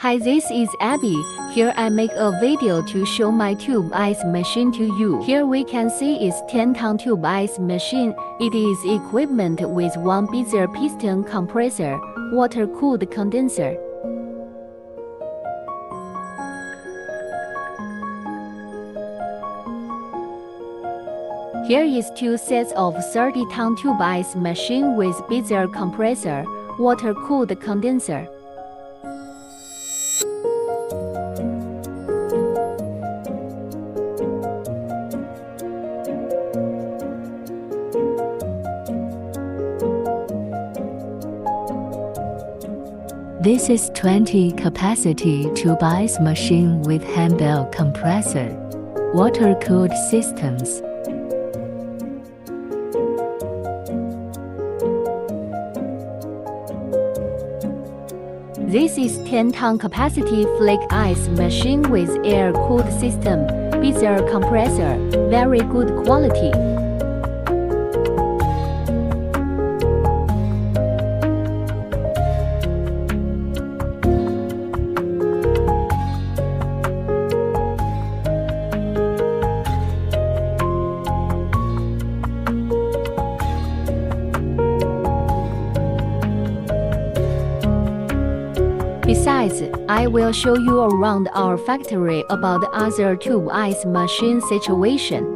Hi, this is Abby. Here I make a video to show my tube ice machine to you. Here we can see is 10-ton tube ice machine. It is equipped with one Beezer piston compressor, water-cooled condenser. Here is two sets of 30-ton tube ice machine with Beezer compressor, water-cooled condenser. This is 20 capacity tube ice machine with handle compressor, water-cooled systems. This is 10-ton capacity flake ice machine with air-cooled system, Beezer compressor, very good quality. Besides, I will show you around our factory about other tube ice machine situation.